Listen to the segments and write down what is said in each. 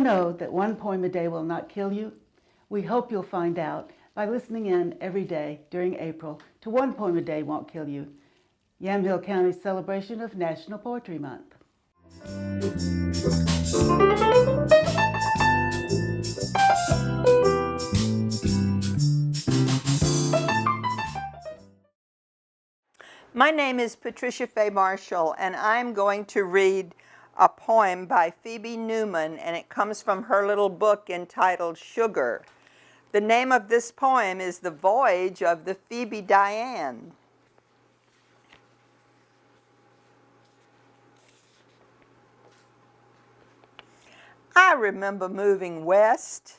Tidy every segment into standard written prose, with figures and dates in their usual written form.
know that one poem a day will not kill you? We hope you'll find out by listening in every day during April to One Poem a Day Won't Kill You, Yamhill County's celebration of National Poetry Month. My name is Patriciafaye Marshall, and I'm going to read a poem by Phoebe Newman, and it comes from her little book entitled Sugar. The name of this poem is The Voyage of the Phoebe Diane. I remember moving west,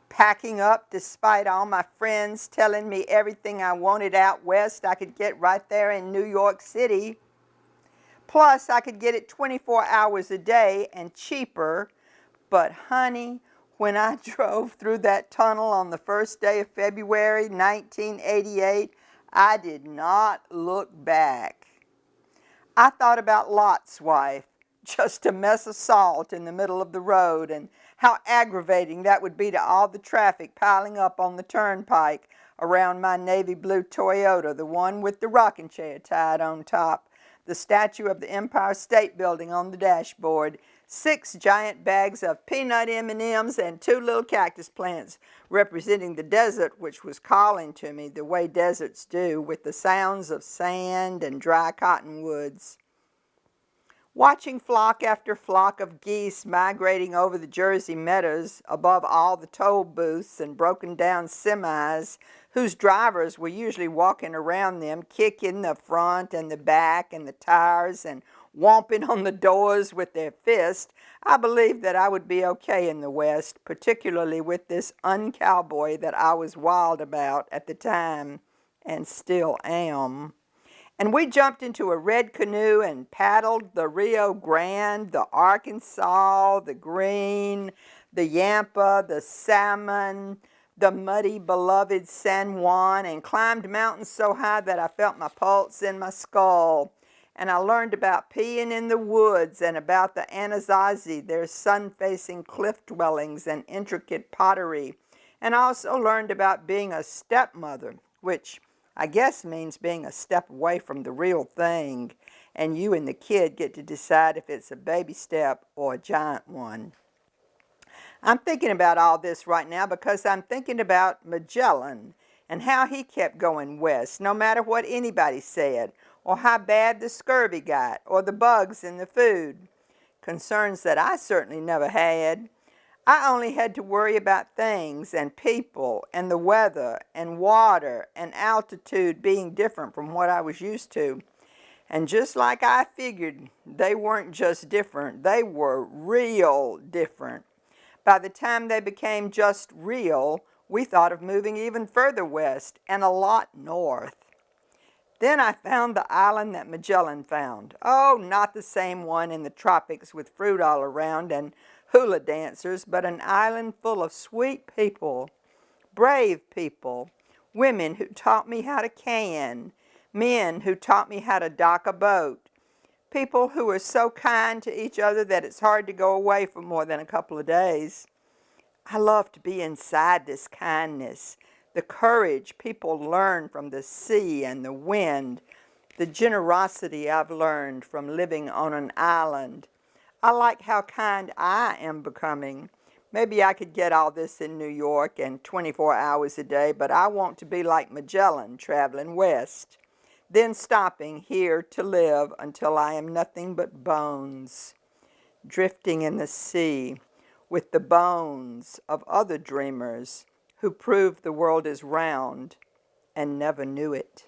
packing up despite all my friends telling me everything I wanted out west I could get right there in New York City. Plus, I could get it 24 hours a day and cheaper. But honey, when I drove through that tunnel on the first day of February 1988, I did not look back. I thought about Lot's wife, just a mess of salt in the middle of the road, and how aggravating that would be to all the traffic piling up on the turnpike around my navy blue Toyota, the one with the rocking chair tied on top, the statue of the Empire State Building on the dashboard, 6 giant bags of peanut M&Ms, and 2 little cactus plants representing the desert, which was calling to me the way deserts do, with the sounds of sand and dry cottonwoods. Watching flock after flock of geese migrating over the Jersey meadows above all the toll booths and broken down semis, whose drivers were usually walking around them, kicking the front and the back and the tires and whomping on the doors with their fists, I believed that I would be okay in the West, particularly with this uncowboy that I was wild about at the time, and still am. And we jumped into a red canoe and paddled the Rio Grande, the Arkansas, the Green, the Yampa, the Salmon, the muddy, beloved San Juan, and climbed mountains so high that I felt my pulse in my skull. And I learned about peeing in the woods and about the Anasazi, their sun-facing cliff dwellings and intricate pottery. And I also learned about being a stepmother, which I guess means being a step away from the real thing, and you and the kid get to decide if it's a baby step or a giant one. I'm thinking about all this right now because I'm thinking about Magellan and how he kept going west, no matter what anybody said, or how bad the scurvy got, or the bugs in the food. Concerns that I certainly never had. I only had to worry about things and people and the weather and water and altitude being different from what I was used to. And just like I figured, they weren't just different, they were real different. By the time they became just real, we thought of moving even further west and a lot north. Then I found the island that Magellan found. Oh, not the same one in the tropics with fruit all around and hula dancers, but an island full of sweet people, brave people, women who taught me how to can, men who taught me how to dock a boat, people who are so kind to each other that it's hard to go away for more than a couple of days. I love to be inside this kindness, the courage people learn from the sea and the wind, the generosity I've learned from living on an island. I like how kind I am becoming. Maybe I could get all this in New York and 24 hours a day, but I want to be like Magellan, traveling west, then stopping here to live until I am nothing but bones, drifting in the sea with the bones of other dreamers who proved the world is round and never knew it.